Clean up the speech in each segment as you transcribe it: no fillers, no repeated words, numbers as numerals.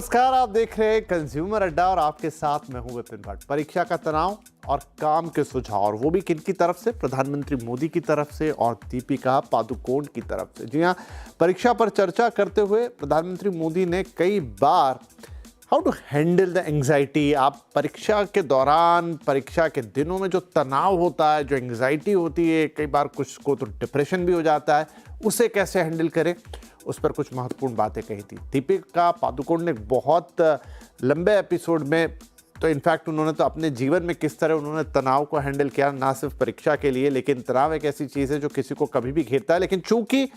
नमस्कार, आप देख रहे हैं कंज्यूमर अड्डा और आपके साथ मैं हूं विपिन भट्ट। परीक्षा का तनाव और काम के सुझाव, और वो भी किनकी तरफ से? प्रधानमंत्री मोदी की तरफ से और दीपिका पादुकोण की तरफ से। जी हाँ, परीक्षा पर चर्चा करते हुए प्रधानमंत्री मोदी ने कई बार how to handle the anxiety. आप परीक्षा के दौरान, परीक्षा के दिनों में जो तनाव होता है, जो एंग्जाइटी होती है, कई बार कुछ को तो डिप्रेशन भी हो जाता है, उसे कैसे हैंडल करें, उस पर कुछ महत्वपूर्ण बातें कही थी दीपिका पादुकोण ने। बहुत लंबे एपिसोड में तो इनफैक्ट उन्होंने तो अपने जीवन में किस तरह उन्होंने तनाव को हैंडल किया, ना सिर्फ परीक्षा के लिए, लेकिन तनाव एक ऐसी चीज़ है जो किसी को कभी भी घेरता है। लेकिन चूंकि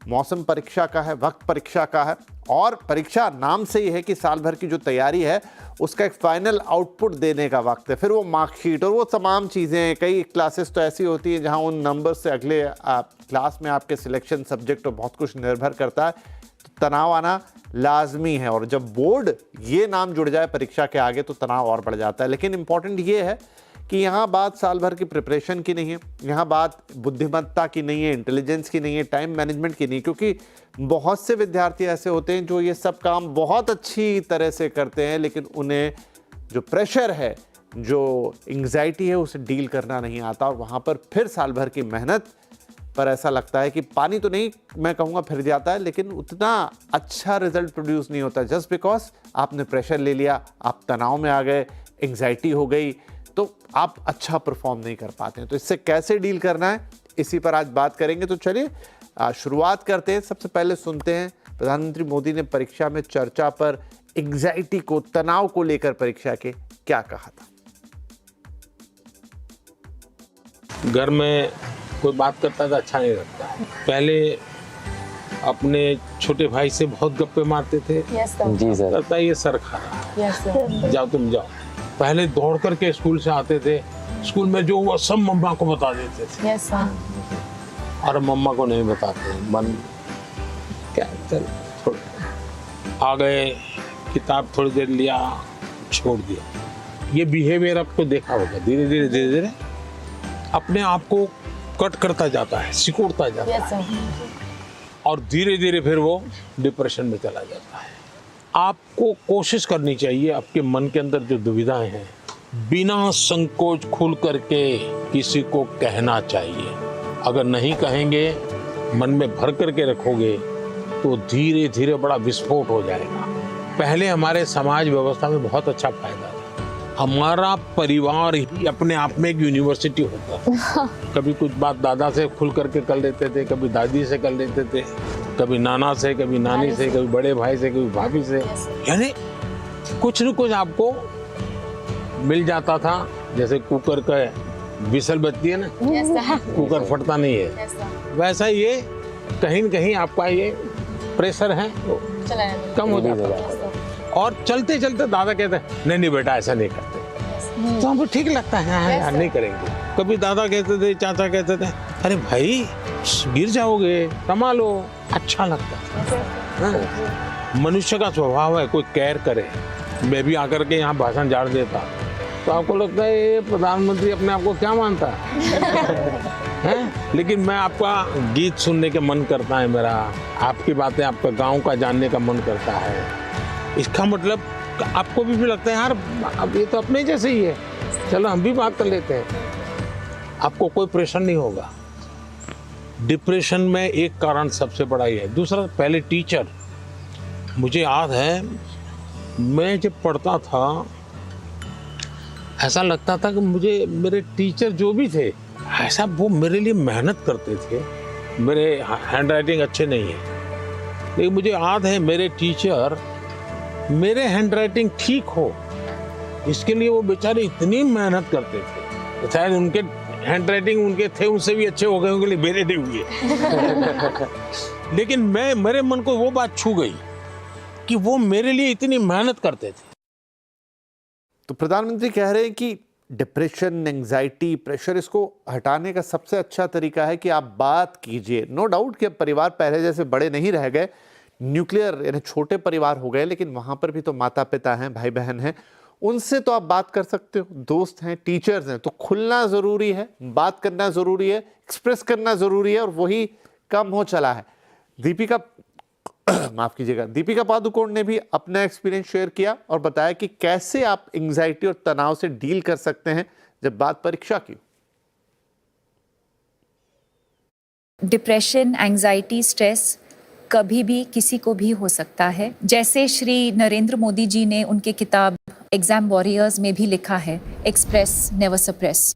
मौसम परीक्षा का है, वक्त परीक्षा का है, और परीक्षा नाम से ही है कि साल भर की जो तैयारी है उसका एक फाइनल आउटपुट देने का वक्त है। फिर वो मार्कशीट और वो तमाम चीज़ें, कई क्लासेस तो ऐसी होती हैं जहां उन नंबर से अगले क्लास में आपके सिलेक्शन सब्जेक्ट और बहुत कुछ निर्भर करता है, तो तनाव आना लाजमी है। और जब बोर्ड ये नाम जुड़ जाए परीक्षा के आगे तो तनाव और बढ़ जाता है। लेकिन इंपॉर्टेंट ये है कि यहाँ बात साल भर की प्रिपरेशन की नहीं है, यहाँ बात बुद्धिमत्ता की नहीं है, इंटेलिजेंस की नहीं है, टाइम मैनेजमेंट की नहीं, क्योंकि बहुत से विद्यार्थी ऐसे होते हैं जो ये सब काम बहुत अच्छी तरह से करते हैं, लेकिन उन्हें जो प्रेशर है, जो एंग्जाइटी है, उसे डील करना नहीं आता, और वहाँ पर फिर साल भर की मेहनत पर ऐसा लगता है कि पानी तो नहीं मैं कहूँगा फिर जाता है, लेकिन उतना अच्छा रिजल्ट प्रोड्यूस नहीं होता, जस्ट बिकॉज आपने प्रेशर ले लिया, आप तनाव में आ गए, एंग्जाइटी हो गई, तो आप अच्छा परफॉर्म नहीं कर पाते हैं। तो इससे कैसे डील करना है, इसी पर आज बात करेंगे। तो चलिए शुरुआत करते हैं। सबसे पहले सुनते हैं प्रधानमंत्री मोदी ने परीक्षा में चर्चा पर एंग्जाइटी को, तनाव को लेकर परीक्षा के क्या कहा था। घर में कोई बात करता था अच्छा नहीं लगता है। पहले अपने छोटे भाई से बहुत गप्पे मारते थे। जी सर। लगता है ये सर खा रहा है, जाओ तुम जाओ। पहले दौड़ करके स्कूल से आते थे, स्कूल में जो हुआ सब मम्मा को बता देते थे। Yes sir. और मम्मा को नहीं बताते, मन क्या, चल आ गए, किताब थोड़ी देर लिया, छोड़ दिया। ये बिहेवियर आपको देखा होगा, धीरे धीरे अपने आप को कट करता जाता है, सिकुड़ता जाता है, और धीरे धीरे फिर वो डिप्रेशन में चला जाता है। आपको कोशिश करनी चाहिए, आपके मन के अंदर जो दुविधाएं हैं, बिना संकोच खुल करके किसी को कहना चाहिए। अगर नहीं कहेंगे, मन में भर करके रखोगे, तो धीरे धीरे बड़ा विस्फोट हो जाएगा। पहले हमारे समाज व्यवस्था में बहुत अच्छा फायदा था। हमारा परिवार ही अपने आप में एक यूनिवर्सिटी होता था। कभी कुछ बात दादा से खुल करके कर लेते थे, कभी दादी से कर लेते थे, कभी नाना से, कभी नानी से, कभी बड़े भाई से, कभी भाभी से, यानी कुछ न कुछ आपको मिल जाता था। जैसे कुकर का विसल बजती है ना, कुकर फटता नहीं है, वैसा ये कहीं न कहीं आपका ये प्रेशर है कम हो जाता है। और चलते चलते दादा कहते हैं नहीं बेटा ऐसा नहीं करते, तो हमको ठीक लगता है, हाँ यार नहीं करेंगे। कभी दादा कहते थे, चाचा कहते थे, अरे भाई गिर जाओगे, संभालो, अच्छा लगता है। मनुष्य का स्वभाव है, कोई केयर करे। मैं भी आकर के यहाँ भाषण झाड़ देता तो आपको लगता है ये प्रधानमंत्री अपने आप को क्या मानता है? लेकिन मैं आपका गीत सुनने के मन करता है मेरा, आपकी बातें, आपका गांव का जानने का मन करता है। इसका मतलब आपको भी लगता है यार अब ये तो अपने जैसे ही है, चलो हम भी बात कर लेते हैं। आपको कोई प्रेशर नहीं होगा। डिप्रेशन में एक कारण सबसे बड़ा ही है। दूसरा, पहले टीचर, मुझे याद है मैं जब पढ़ता था ऐसा लगता था कि मुझे मेरे टीचर जो भी थे, ऐसा वो मेरे लिए मेहनत करते थे। मेरे हैंड राइटिंग अच्छे नहीं है, लेकिन मुझे याद है मेरे टीचर मेरे हैंड राइटिंग ठीक हो इसके लिए वो बेचारे इतनी मेहनत करते थे। शायद उनके हैंड राइटिंग उनके थे उनसे भी अच्छे हो गए होंगे, मेरे नहीं हुए। लेकिन मेरे मन को वो बात छू गई कि वो मेरे लिए इतनी मेहनत करते थे। तो प्रधानमंत्री कह रहे हैं कि डिप्रेशन, एंग्जाइटी, प्रेशर, इसको हटाने का सबसे अच्छा तरीका है कि आप बात कीजिए। नो डाउट कि अब परिवार पहले जैसे बड़े नहीं रह गए, न्यूक्लियर यानी छोटे परिवार हो गए, लेकिन वहाँ पर भी तो माता पिता हैं, भाई बहन हैं, उनसे तो आप बात कर सकते हो, दोस्त हैं, टीचर्स हैं। तो खुलना ज़रूरी है, बात करना ज़रूरी है, एक्सप्रेस करना ज़रूरी है, और वही कम हो चला है। दीपिका माफ कीजिएगा, दीपिका पादुकोण ने भी अपना एक्सपीरियंस शेयर किया और बताया कि कैसे आप एंजाइटी और तनाव से डील कर सकते हैं जब बात परीक्षा की। डिप्रेशन, एंजाइटी, स्ट्रेस कभी भी किसी को भी हो सकता है। जैसे श्री नरेंद्र मोदी जी ने उनके किताब एग्जाम वॉरियर्स में भी लिखा है, express never suppress.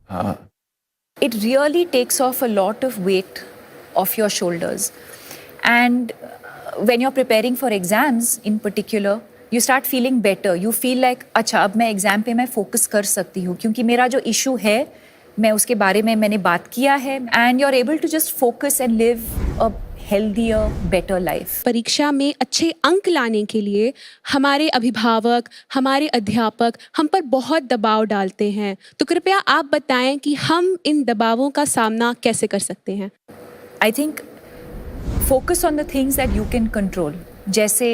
It really takes off a lot of weight off your shoulders. And when you're preparing for exams in particular, you start feeling better. You feel like, अच्छा अब मैं exam पे मैं focus कर सकती हूँ क्योंकि मेरा जो इशू है मैं उसके बारे में मैंने बात किया है, and you're able to just focus and live a healthier, better life. परीक्षा में अच्छे अंक लाने के लिए हमारे अभिभावक, हमारे अध्यापक हम पर बहुत दबाव डालते हैं, तो कृपया आप बताएं कि हम इन दबावों का सामना कैसे कर सकते हैं। I think focus on the things that you can control. जैसे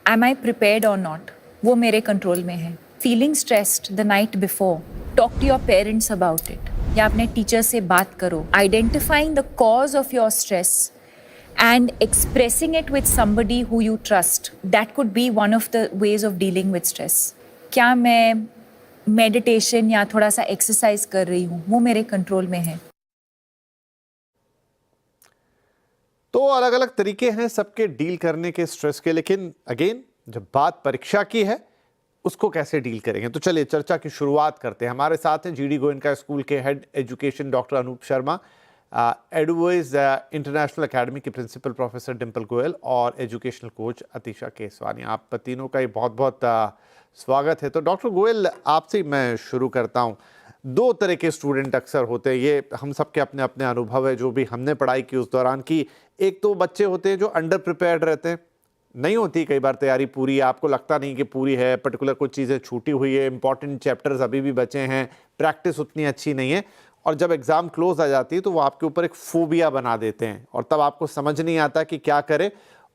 am I prepared or not? वो मेरे कंट्रोल में है। Feeling stressed the night before, talk to your parents about it. या अपने टीचर से बात करो। Identifying the cause of your stress and expressing it with somebody who you trust. That could be one of the ways of dealing with stress. क्या मैं meditation या थोड़ा सा एक्सरसाइज कर रही हूँ, वो मेरे कंट्रोल में है। तो अलग अलग तरीके हैं सबके डील करने के स्ट्रेस के, लेकिन अगेन जब बात परीक्षा की है उसको कैसे डील करेंगे, तो चलिए चर्चा की शुरुआत करते हैं। हमारे साथ हैं जीडी गोयनका स्कूल के head education doctor Anoop Sharma, एडवाइज इंटरनेशनल एकेडमी के प्रिंसिपल प्रोफेसर डिम्पल गोयल और एजुकेशनल कोच अतीशा केसवानी। आप तीनों का ही बहुत बहुत स्वागत है। तो डॉक्टर गोयल, आपसे मैं शुरू करता हूँ। दो तरह के स्टूडेंट अक्सर होते हैं, ये हम सबके अपने अपने अनुभव है जो भी हमने पढ़ाई की उस दौरान की। एक तो बच्चे होते हैं जो अंडर प्रिपेयर्ड रहते हैं, नहीं होती कई बार तैयारी पूरी, आपको लगता नहीं कि पूरी है, पर्टिकुलर कुछ चीज़ें छूटी हुई है, इंपॉर्टेंट चैप्टर्स अभी भी बचे हैं, प्रैक्टिस उतनी अच्छी नहीं है, और जब एग्ज़ाम क्लोज आ जाती है तो वो आपके ऊपर एक फोबिया बना देते हैं और तब आपको समझ नहीं आता कि क्या करें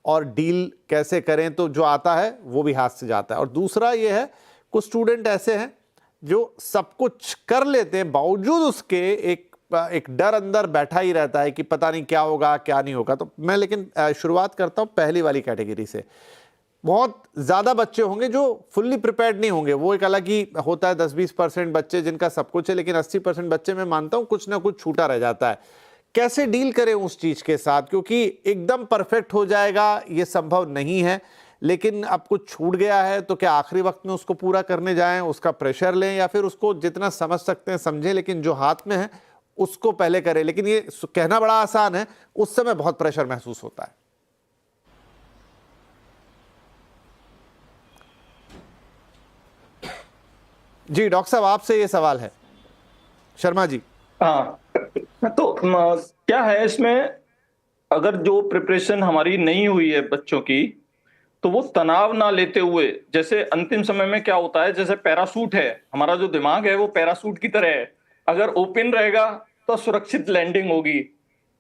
और डील कैसे करें, तो जो आता है वो भी हाथ से जाता है। और दूसरा ये है, कुछ स्टूडेंट ऐसे हैं जो सब कुछ कर लेते हैं, बावजूद उसके एक डर अंदर बैठा ही रहता है कि पता नहीं क्या होगा क्या नहीं होगा। तो मैं लेकिन शुरुआत करता हूँ पहली वाली कैटेगरी से। बहुत ज़्यादा बच्चे होंगे जो फुल्ली प्रिपेयर्ड नहीं होंगे, वो एक अलग ही होता है। 10-20% बच्चे जिनका सब कुछ है, लेकिन 80% बच्चे मैं मानता हूँ कुछ ना कुछ छूटा रह जाता है। कैसे डील करें उस चीज़ के साथ, क्योंकि एकदम परफेक्ट हो जाएगा ये संभव नहीं है, लेकिन अब कुछ छूट गया है तो क्या आखिरी वक्त में उसको पूरा करने जाएं, उसका प्रेशर लें, या फिर उसको जितना समझ सकते हैं समझें, लेकिन जो हाथ में है उसको पहले करें। लेकिन ये कहना बड़ा आसान है, उस समय बहुत प्रेशर महसूस होता है। जी डॉक्टर साहब, आपसे ये सवाल है। शर्मा जी। हाँ, तो क्या है इसमें, अगर जो प्रिपरेशन हमारी नहीं हुई है बच्चों की, तो वो तनाव ना लेते हुए, जैसे अंतिम समय में क्या होता है, जैसे पैरासूट है, हमारा जो दिमाग है वो पैरासूट की तरह है। अगर ओपन रहेगा तो सुरक्षित लैंडिंग होगी,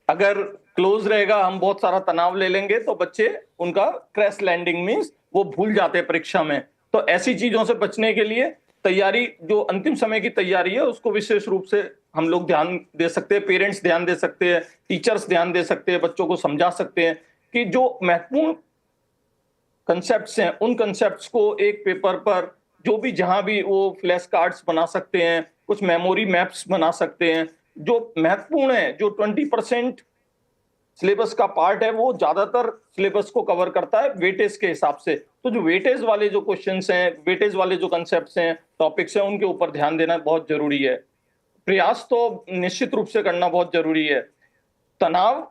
अगर क्लोज रहेगा हम बहुत सारा तनाव ले लेंगे तो बच्चे उनका क्रैश लैंडिंग मींस वो भूल जाते हैं परीक्षा में। तो ऐसी चीजों से बचने के लिए तैयारी, जो अंतिम समय की तैयारी है, उसको विशेष रूप से हम लोग ध्यान दे सकते हैं, पेरेंट्स ध्यान दे सकते हैं, टीचर्स ध्यान दे सकते हैं, बच्चों को समझा सकते हैं कि जो महत्वपूर्ण कंसेप्ट्स हैं उन कंसेप्ट्स को एक पेपर पर, जो भी जहां भी वो फ्लैश कार्ड्स बना सकते हैं, कुछ मेमोरी मैप्स बना सकते हैं, जो महत्वपूर्ण है, जो 20% सिलेबस का पार्ट है वो ज्यादातर सिलेबस को कवर करता है वेटेज के हिसाब से। तो जो वेटेज वाले जो क्वेश्चंस हैं, वेटेज वाले जो कंसेप्ट्स हैं, टॉपिक्स हैं, उनके ऊपर ध्यान देना बहुत जरूरी है। प्रयास तो निश्चित रूप से करना बहुत जरूरी है। तनाव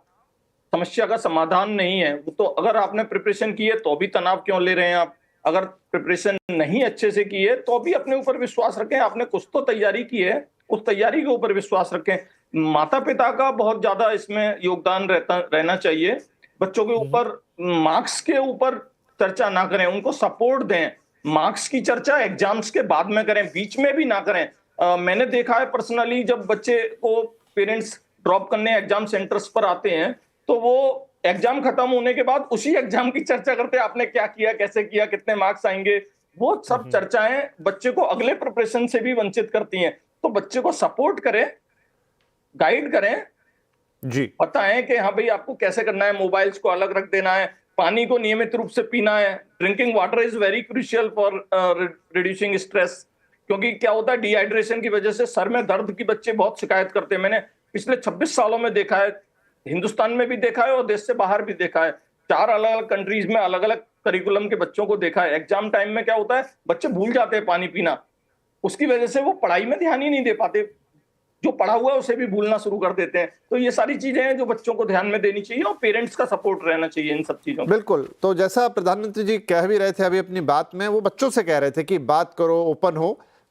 समस्या का समाधान नहीं है, तो अगर आपने प्रिपरेशन की है तो भी तनाव क्यों ले रहे हैं आप? अगर प्रिपरेशन नहीं अच्छे से की है तो भी अपने ऊपर विश्वास रखें, आपने कुछ तो तैयारी की है, उस तैयारी के ऊपर विश्वास रखें। माता पिता का बहुत ज्यादा इसमें योगदान रहना चाहिए। बच्चों के ऊपर मार्क्स के ऊपर चर्चा ना करें, उनको सपोर्ट दें। मार्क्स की चर्चा एग्जाम्स के बाद में करें, बीच में भी ना करें। मैंने देखा है पर्सनली, जब बच्चे को पेरेंट्स ड्रॉप करने एग्जाम सेंटर्स पर आते हैं तो वो एग्जाम खत्म होने के बाद उसी एग्जाम की चर्चा करते हैं, आपने क्या किया, कैसे किया, कितने मार्क्स आएंगे। वो सब चर्चाएं बच्चे को अगले प्रिपरेशन से भी वंचित करती हैं। तो बच्चे को सपोर्ट करें, गाइड करें, जी। पता है कि हाँ भाई आपको कैसे करना है, मोबाइल्स को अलग रख देना है, पानी को नियमित रूप से पीना है। Drinking water is very crucial for reducing stress, क्योंकि क्या होता है डिहाइड्रेशन की वजह से सर में दर्द की बच्चे बहुत शिकायत करते हैं। मैंने पिछले 26 सालों में देखा है, हिंदुस्तान में भी देखा है और देश से बाहर भी देखा है। 4 अलग अलग कंट्रीज में अलग अलग करिकुलम के बच्चों को देखा है। एग्जाम टाइम में क्या होता है, बच्चे भूल जाते हैं पानी पीना, उसकी वजह से वो पढ़ाई में ध्यान ही नहीं दे पाते, जो पढ़ा हुआ है उसे भी भूलना शुरू कर देते हैं। तो ये सारी चीजें हैं जो बच्चों को ध्यान में देनी चाहिए और पेरेंट्स का सपोर्ट रहना चाहिए इन सब चीजों में। बिल्कुल। तो जैसा प्रधानमंत्री जी कह भी रहे थे अभी अपनी बात में, वो बच्चों से कह रहे थे कि बात करो, ओपन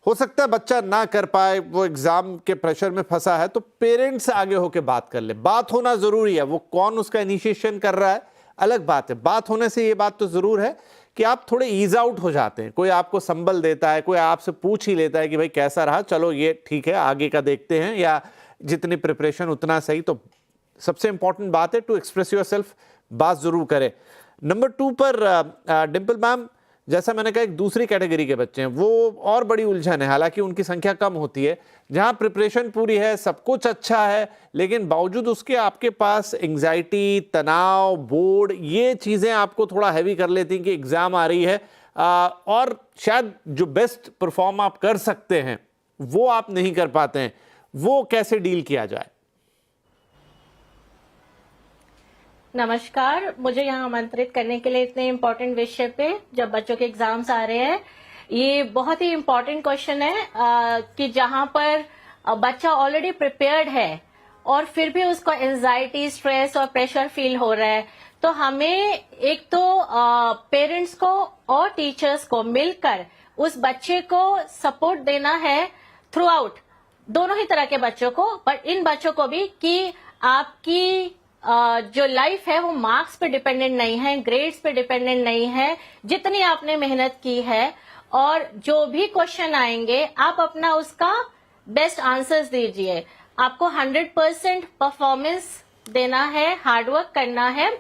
हो सकता है बच्चा ना कर पाए, वो एग्जाम के प्रेशर में फंसा है, तो पेरेंट्स आगे होके बात कर ले। बात होना जरूरी है, वो कौन उसका इनिशिएशन कर रहा है अलग बात है। बात होने से ये बात तो जरूर है कि आप थोड़े ईज आउट हो जाते हैं। कोई आपको संबल देता है, कोई आपसे पूछ ही लेता है कि भाई कैसा रहा, चलो ये ठीक है आगे का देखते हैं, या जितनी प्रिपरेशन उतना सही। तो सबसे इंपॉर्टेंट बात है टू एक्सप्रेस योरसेल्फ, बात जरूर करें। नंबर 2 पर डिंपल मैम, जैसा मैंने कहा एक दूसरी कैटेगरी के बच्चे हैं, वो और बड़ी उलझन है, हालांकि उनकी संख्या कम होती है, जहां प्रिपरेशन पूरी है, सब कुछ अच्छा है, लेकिन बावजूद उसके आपके पास एंग्जाइटी, तनाव, बोर्ड, ये चीज़ें आपको थोड़ा हैवी कर लेती हैं कि एग्ज़ाम आ रही है और शायद जो बेस्ट परफॉर्म आप कर सकते हैं वो आप नहीं कर पाते हैं। वो कैसे डील किया जाए? नमस्कार, मुझे यहाँ आमंत्रित करने के लिए इतने इम्पोर्टेंट विषय पे जब बच्चों के एग्जाम्स आ रहे हैं। ये बहुत ही इम्पोर्टेंट क्वेश्चन है कि जहाँ पर बच्चा ऑलरेडी प्रिपेयर्ड है और फिर भी उसको एंजाइटी, स्ट्रेस और प्रेशर फील हो रहा है, तो हमें एक तो पेरेंट्स को और टीचर्स को मिलकर उस बच्चे को सपोर्ट देना है थ्रू आउट, दोनों ही तरह के बच्चों को, पर इन बच्चों को भी कि आपकी जो लाइफ है वो मार्क्स पे डिपेंडेंट नहीं है, ग्रेड्स पे डिपेंडेंट नहीं है। जितनी आपने मेहनत की है और जो भी क्वेश्चन आएंगे आप अपना उसका बेस्ट आंसर्स दीजिए। आपको 100% परफॉर्मेंस देना है, हार्डवर्क करना है,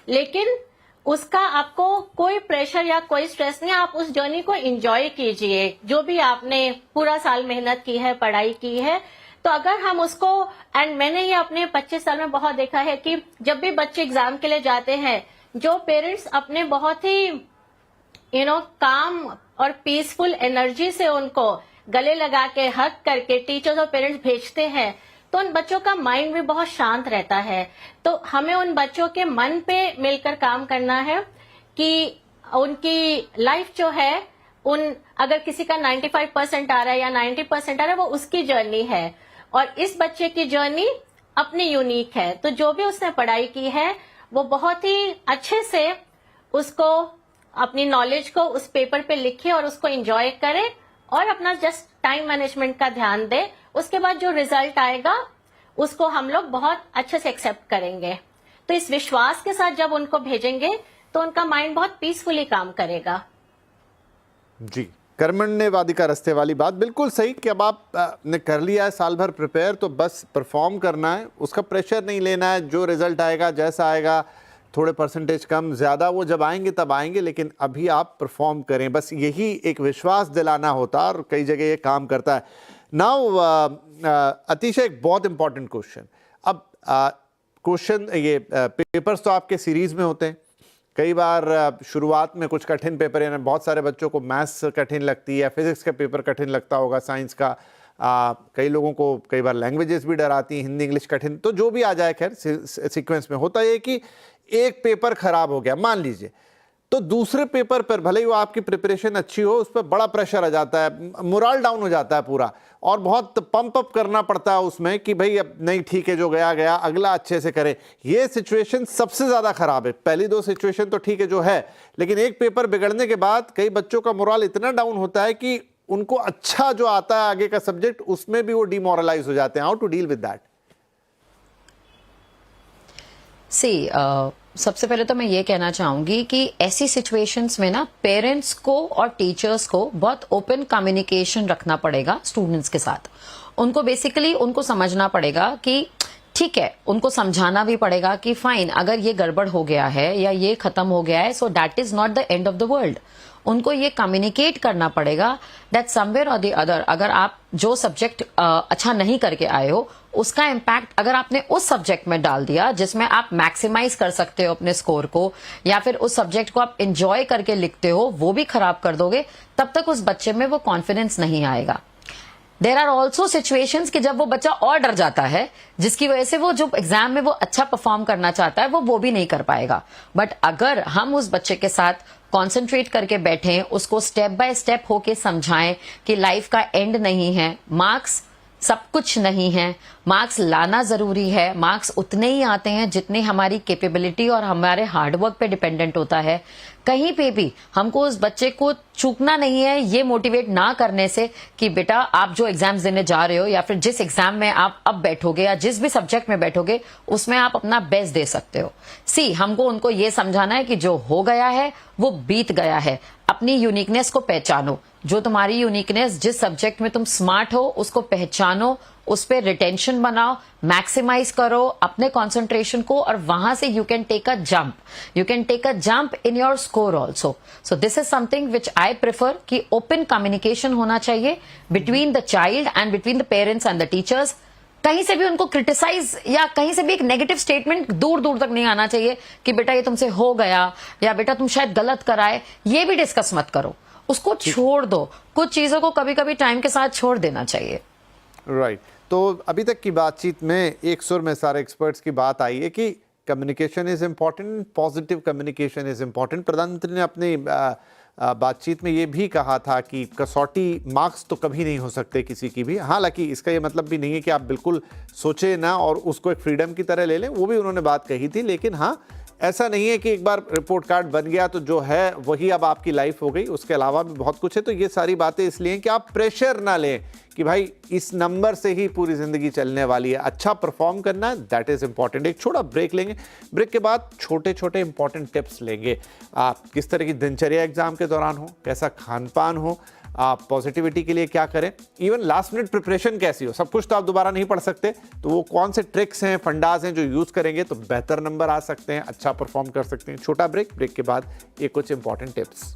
लेकिन उसका आपको कोई प्रेशर या कोई स्ट्रेस नहीं। आप उस जर्नी को एंजॉय कीजिए, जो भी आपने पूरा साल मेहनत की है, पढ़ाई की है। तो अगर हम उसको, एंड मैंने ये अपने 25 साल में बहुत देखा है कि जब भी बच्चे एग्जाम के लिए जाते हैं, जो पेरेंट्स अपने बहुत ही काम और पीसफुल एनर्जी से उनको गले लगा के हक करके टीचर्स और पेरेंट्स भेजते हैं, तो उन बच्चों का माइंड भी बहुत शांत रहता है। तो हमें उन बच्चों के मन पे मिलकर काम करना है कि उनकी लाइफ जो है, अगर किसी का 95% आ रहा है या 90% आ रहा है, वो उसकी जर्नी है और इस बच्चे की जर्नी अपनी यूनिक है। तो जो भी उसने पढ़ाई की है वो बहुत ही अच्छे से उसको, अपनी नॉलेज को उस पेपर पे लिखे और उसको एंजॉय करे और अपना जस्ट टाइम मैनेजमेंट का ध्यान दे। उसके बाद जो रिजल्ट आएगा उसको हम लोग बहुत अच्छे से एक्सेप्ट करेंगे। तो इस विश्वास के साथ जब उनको भेजेंगे तो उनका माइंड बहुत पीसफुली काम करेगा। जी, कर्मण्यवादी का रास्ते वाली बात बिल्कुल सही कि अब आप ने कर लिया है साल भर प्रिपेयर, तो बस परफॉर्म करना है, उसका प्रेशर नहीं लेना है। जो रिजल्ट आएगा, जैसा आएगा, थोड़े परसेंटेज कम ज़्यादा वो जब आएंगे तब आएंगे, लेकिन अभी आप परफॉर्म करें, बस यही एक विश्वास दिलाना होता है और कई जगह ये काम करता है। नाउ अतिशय एक बहुत इंपॉर्टेंट क्वेश्चन। अब क्वेश्चन ये पेपर्स तो आपके सीरीज़ में होते हैं, कई बार शुरुआत में कुछ कठिन पेपर, यानी बहुत सारे बच्चों को मैथ्स कठिन लगती है, फिजिक्स का पेपर कठिन लगता होगा, साइंस का, कई लोगों को कई बार लैंग्वेजेस भी डराती हैं, हिंदी इंग्लिश कठिन, तो जो भी आ जाए खैर सीक्वेंस में होता है कि एक पेपर खराब हो गया मान लीजिए, तो दूसरे पेपर पर भले ही वो आपकी प्रिपरेशन अच्छी हो, उस पर बड़ा प्रेशर आ जाता है, मोरल डाउन हो जाता है पूरा, और बहुत पंप अप करना पड़ता है उसमें कि भाई अब नहीं ठीक है, जो गया गया, अगला अच्छे से करें। ये सिचुएशन सबसे ज़्यादा ख़राब है। पहली दो सिचुएशन तो ठीक है जो है, लेकिन एक पेपर बिगड़ने के बाद कई बच्चों का मोरल इतना डाउन होता है कि उनको अच्छा जो आता है आगे का सब्जेक्ट, उसमें भी वो डिमोरलाइज हो जाते हैं। How to deal with that? सबसे पहले तो मैं ये कहना चाहूंगी कि ऐसी सिचुएशंस में ना पेरेंट्स को और टीचर्स को बहुत ओपन कम्युनिकेशन रखना पड़ेगा स्टूडेंट्स के साथ। उनको बेसिकली उनको समझना पड़ेगा कि ठीक है, उनको समझाना भी पड़ेगा कि फाइन, अगर ये गड़बड़ हो गया है या ये खत्म हो गया है, so that is not the end of the world. उनको ये कम्युनिकेट करना पड़ेगा दैट समवेयर और द अदर अगर आप जो सब्जेक्ट अच्छा नहीं करके आए हो उसका इम्पैक्ट अगर आपने उस सब्जेक्ट में डाल दिया जिसमें आप मैक्सिमाइज कर सकते हो अपने स्कोर को, या फिर उस सब्जेक्ट को आप एंजॉय करके लिखते हो वो भी खराब कर दोगे, तब तक उस बच्चे में वो कॉन्फिडेंस नहीं आएगा। देर आर ऑल्सो सिचुएशंस कि जब वो बच्चा और डर जाता है जिसकी वजह से वो जो एग्जाम में वो अच्छा परफॉर्म करना चाहता है वो भी नहीं कर पाएगा। बट अगर हम उस बच्चे के साथ कॉन्सेंट्रेट करके बैठें, उसको स्टेप बाय स्टेप होके समझाएं कि लाइफ का एंड नहीं है, मार्क्स सब कुछ नहीं है, मार्क्स लाना जरूरी है, मार्क्स उतने ही आते हैं जितने हमारी कैपेबिलिटी और हमारे हार्डवर्क पे डिपेंडेंट होता है। कहीं पे भी हमको उस बच्चे को चूकना नहीं है ये मोटिवेट ना करने से कि बेटा आप जो एग्जाम्स देने जा रहे हो या फिर जिस एग्जाम में आप अब बैठोगे या जिस भी सब्जेक्ट में बैठोगे उसमें आप अपना बेस्ट दे सकते हो। हमको उनको ये समझाना है कि जो हो गया है वो बीत गया है, अपनी यूनिकनेस को पहचानो, जो तुम्हारी यूनिकनेस जिस सब्जेक्ट में तुम स्मार्ट हो उसको पहचानो, उस पर रिटेंशन बनाओ, मैक्सिमाइज करो अपने कंसंट्रेशन को और वहां से you can take a jump in your score also. So this is something which I prefer कि ओपन कम्युनिकेशन होना चाहिए between the child and between the parents and the teachers. कहीं से भी उनको क्रिटिसाइज या कहीं से भी एक नेगेटिव स्टेटमेंट दूर दूर तक नहीं आना चाहिए कि बेटा ये तुमसे हो गया या बेटा तुम शायद गलत कराए, ये भी डिस्कस मत करो, उसको छोड़ दो। कुछ चीजों को कभी कभी टाइम के साथ छोड़ देना चाहिए। राइट तो अभी तक की बातचीत में एक सुर में सारे एक्सपर्ट्स की बात आई है कि communication is important, positive communication is important. प्रधानमंत्री ने अपनी बातचीत में ये भी कहा था कि कसौटी मार्क्स तो कभी नहीं हो सकते किसी की भी। हालांकि इसका ये मतलब भी नहीं है कि आप बिल्कुल सोचे ना और उसको एक फ्रीडम की तरह ले लें, वो भी उन्होंने बात कही थी। लेकिन हाँ, ऐसा नहीं है कि एक बार रिपोर्ट कार्ड बन गया तो जो है वही अब आपकी लाइफ हो गई, उसके अलावा भी बहुत कुछ है। तो ये सारी बातें इसलिए कि आप प्रेशर ना लें कि भाई इस नंबर से ही पूरी ज़िंदगी चलने वाली है, अच्छा परफॉर्म करना है, दैट इज़ इंपॉर्टेंट। एक छोटा ब्रेक लेंगे, ब्रेक के बाद छोटे छोटे इंपॉर्टेंट टिप्स लेंगे। आप किस तरह की दिनचर्या एग्जाम के दौरान हो, कैसा खान पान हो, आप पॉजिटिविटी के लिए क्या करें, इवन लास्ट मिनट प्रिपरेशन कैसी हो। सब कुछ तो आप दोबारा नहीं पढ़ सकते, तो वो कौन से ट्रिक्स हैं, फंडाज हैं जो यूज़ करेंगे तो बेहतर नंबर आ सकते हैं, अच्छा परफॉर्म कर सकते हैं। छोटा ब्रेक, ब्रेक के बाद ये कुछ इंपॉर्टेंट टिप्स।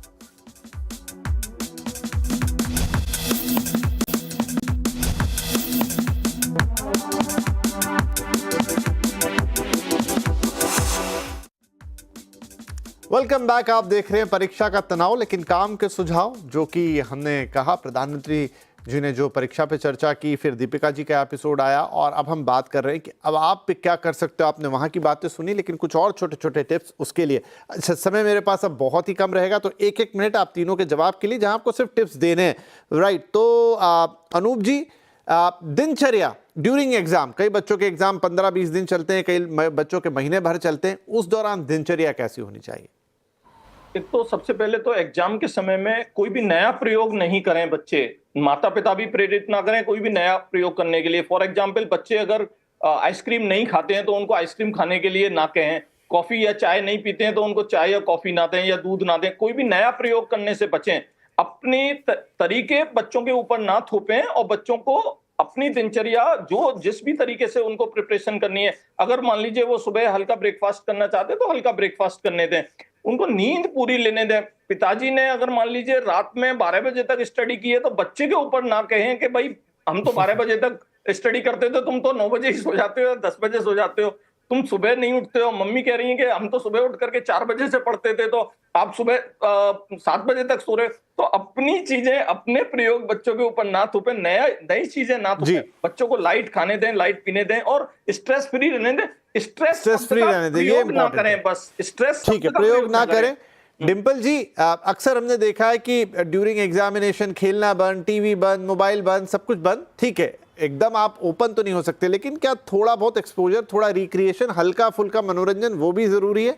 Welcome back. आप देख रहे हैं परीक्षा का तनाव लेकिन काम के सुझाव, जो कि हमने कहा प्रधानमंत्री जी ने जो परीक्षा पे चर्चा की, फिर दीपिका जी का एपिसोड आया और अब हम बात कर रहे हैं कि अब आप पे क्या कर सकते हो। आपने वहाँ की बातें सुनी लेकिन कुछ और छोटे छोटे टिप्स उसके लिए। अच्छा, समय मेरे पास अब बहुत ही कम रहेगा तो एक एक मिनट आप तीनों के जवाब के लिए, जहाँ आपको सिर्फ टिप्स देने हैं। राइट, तो अनूप जी, दिनचर्या ड्यूरिंग एग्जाम, कई बच्चों के एग्जाम 15-20 दिन चलते हैं, कई बच्चों के महीने भर चलते हैं, उस दौरान दिनचर्या कैसी होनी चाहिए? एक तो सबसे पहले तो एग्जाम के समय में कोई भी नया प्रयोग नहीं करें बच्चे, माता पिता भी प्रेरित ना करें कोई भी नया प्रयोग करने के लिए। फॉर एग्जाम्पल, बच्चे अगर आइसक्रीम नहीं खाते हैं तो उनको आइसक्रीम खाने के लिए ना कहें, कॉफी या चाय नहीं पीते हैं तो उनको चाय या कॉफी ना दें या दूध ना दें। कोई भी नया प्रयोग करने से बचें, अपने तरीके बच्चों के ऊपर ना थोपें और बच्चों को अपनी दिनचर्या जो जिस भी तरीके से उनको प्रिपरेशन करनी है, अगर मान लीजिए वो सुबह हल्का ब्रेकफास्ट करना चाहते हैं तो हल्का ब्रेकफास्ट करने दें, उनको नींद पूरी लेने दें। पिताजी ने अगर मान लीजिए रात में 12 बजे तक स्टडी की है तो बच्चे के ऊपर ना कहें कि भाई हम तो 12 बजे तक स्टडी करते थे, तुम तो 9 बजे ही सो जाते हो, 10 बजे सो जाते हो, तुम सुबह नहीं उठते हो। मम्मी कह रही है कि हम तो सुबह उठ करके 4 बजे से पढ़ते थे तो आप सुबह 7 बजे तक सो रहे। तो अपनी चीजें, अपने प्रयोग बच्चों के ऊपर ना थोपें, नई चीजें ना थोपें। बच्चों को लाइट खाने दें, लाइट पीने दें और स्ट्रेस फ्री रहने दें। स्ट्रेस फ्री रहने दें, ये ना करें, बस स्ट्रेस ठीक है, प्रयोग ना करें। डिंपल जी, अक्सर हमने देखा है कि ड्यूरिंग एग्जामिनेशन खेलना बंद, टीवी बंद, मोबाइल बंद, सब कुछ बंद। ठीक है, एकदम आप ओपन तो नहीं हो सकते, लेकिन क्या थोड़ा बहुत एक्सपोजर, थोड़ा रिक्रिएशन, हल्का फुल्का मनोरंजन वो भी जरूरी है?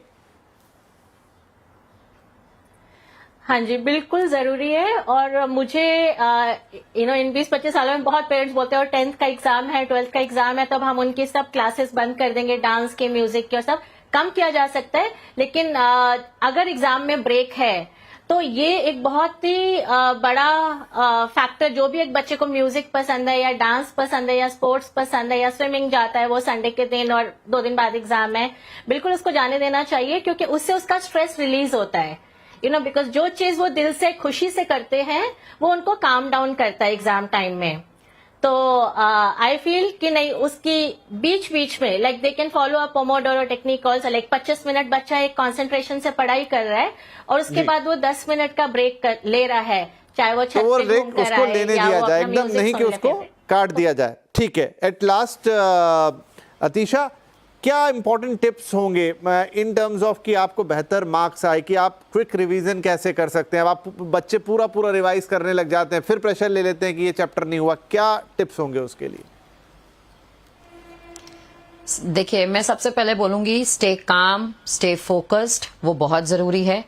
हाँ जी, बिल्कुल जरूरी है। और मुझे इन 20-25 सालों में बहुत पेरेंट्स बोलते हैं और 10th का एग्जाम है, 12th का एग्जाम है, तब हम उनकी सब क्लासेस बंद कर देंगे, डांस के, म्यूजिक के, और सब कम किया जा सकता है। लेकिन अगर एग्जाम में ब्रेक है तो ये एक बहुत ही बड़ा फैक्टर, जो भी एक बच्चे को म्यूजिक पसंद है या डांस पसंद है या स्पोर्ट्स पसंद है या स्विमिंग जाता है वो संडे के दिन और 2 दिन बाद एग्जाम है, बिल्कुल उसको जाने देना चाहिए, क्योंकि उससे उसका स्ट्रेस रिलीज होता है। बिकॉज जो चीज वो दिल से खुशी से करते हैं वो उनको काम डाउन करता है एग्जाम टाइम में। तो आई फील कि नहीं, उसकी बीच बीच में like they can follow a Pomodoro technique also, like 25 minute बच्चा एक कंसंट्रेशन से पढ़ाई कर रहा है और उसके बाद वो 10 मिनट का ब्रेक ले रहा है, चाहे वो छत तो पे घूम कर उसको आए लेने या दिया वो जाए, अपना एकदम म्यूजिक नहीं कि सुन उसको ले। काट दिया जाए। ठीक है, एट लास्ट अतीशा, क्या इंपॉर्टेंट टिप्स होंगे इन टर्म्स ऑफ कि आपको बेहतर मार्क्स आए, कि आप क्विक रिवीजन कैसे कर सकते हैं? अब आप बच्चे पूरा पूरा रिवाइज करने लग जाते हैं, फिर प्रेशर ले लेते हैं कि ये चैप्टर नहीं हुआ, क्या टिप्स होंगे उसके लिए? देखिए, मैं सबसे पहले बोलूंगी स्टे काम, स्टे फोकस्ड, वो बहुत जरूरी है।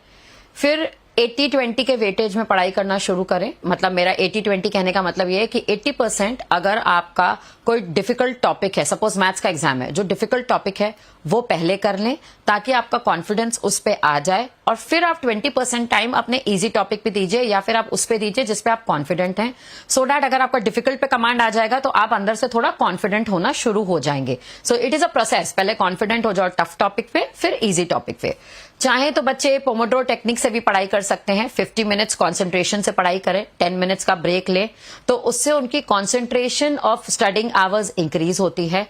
फिर 80-20 के वेटेज में पढ़ाई करना शुरू करें। मतलब मेरा 80-20 कहने का मतलब ये है कि 80% अगर आपका कोई डिफिकल्ट टॉपिक है, सपोज मैथ्स का एग्जाम है, जो डिफिकल्ट टॉपिक है वो पहले कर लें ताकि आपका कॉन्फिडेंस उस पे आ जाए, और फिर आप 20% टाइम अपने इजी टॉपिक पे दीजिए या फिर आप उस पे दीजिए जिस पे आप कॉन्फिडेंट हैं, सो दैट अगर आपका डिफिकल्ट पे कमांड आ जाएगा तो आप अंदर से थोड़ा कॉन्फिडेंट होना शुरू हो जाएंगे। So it is a process, पहले कॉन्फिडेंट हो जाओ टफ टॉपिक पे, फिर इजी टॉपिक पे। चाहे तो बच्चे पोमोडोरो टेक्निक से भी पढ़ाई कर सकते हैं, 50 मिनट्स कॉन्सेंट्रेशन से पढ़ाई करें, 10 मिनट्स का ब्रेक ले, तो उससे उनकी concentration of studying hours increase होती है।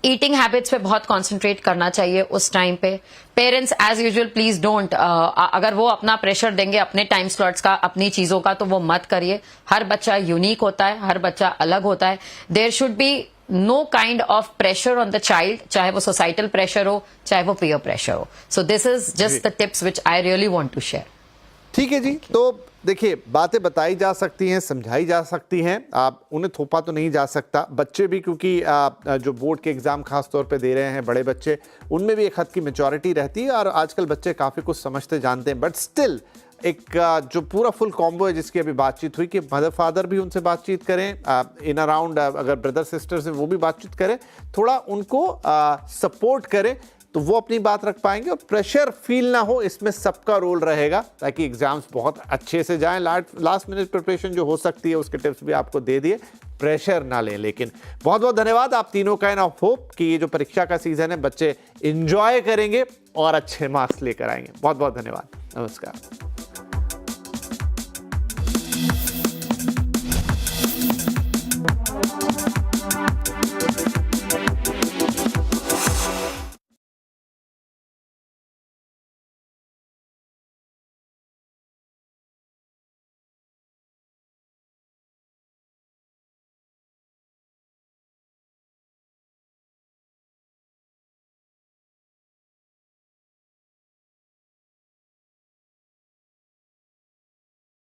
ईटिंग हैबिट्स पे बहुत कॉन्सेंट्रेट करना चाहिए उस टाइम पे। Parents as usual please don't, अगर वो अपना प्रेशर देंगे अपने टाइम स्लॉट्स का, अपनी चीजों का, तो वो मत करिए। हर बच्चा यूनिक होता है, हर बच्चा अलग होता है। There should be no kind of pressure on the child, चाहे वो सोसाइटल प्रेशर हो, चाहे वो पीयर प्रेशर हो। So this is just the tips which I really want to share. ठीक है जी, तो देखिए, बातें बताई जा सकती हैं, समझाई जा सकती हैं, आप उन्हें थोपा तो नहीं जा सकता। बच्चे भी, क्योंकि जो बोर्ड के एग्ज़ाम खास तौर पे दे रहे हैं बड़े बच्चे, उनमें भी एक हद की मेच्योरिटी रहती है और आजकल बच्चे काफ़ी कुछ समझते जानते हैं, बट स्टिल एक जो पूरा फुल कॉम्बो है जिसकी अभी बातचीत हुई कि मदर फादर भी उनसे बातचीत करें, इन अराउंड अगर ब्रदर सिस्टर्स हैं वो भी बातचीत करें, थोड़ा उनको सपोर्ट करें, तो वो अपनी बात रख पाएंगे और प्रेशर फील ना हो, इसमें सबका रोल रहेगा ताकि एग्जाम्स बहुत अच्छे से जाएं। लास्ट मिनट प्रिपरेशन जो हो सकती है उसके टिप्स भी आपको दे दिए, प्रेशर ना लें। लेकिन बहुत बहुत धन्यवाद आप तीनों का, एंड ऑफ होप कि ये जो परीक्षा का सीजन है बच्चे एंजॉय करेंगे और अच्छे मार्क्स लेकर आएंगे। बहुत बहुत धन्यवाद, नमस्कार।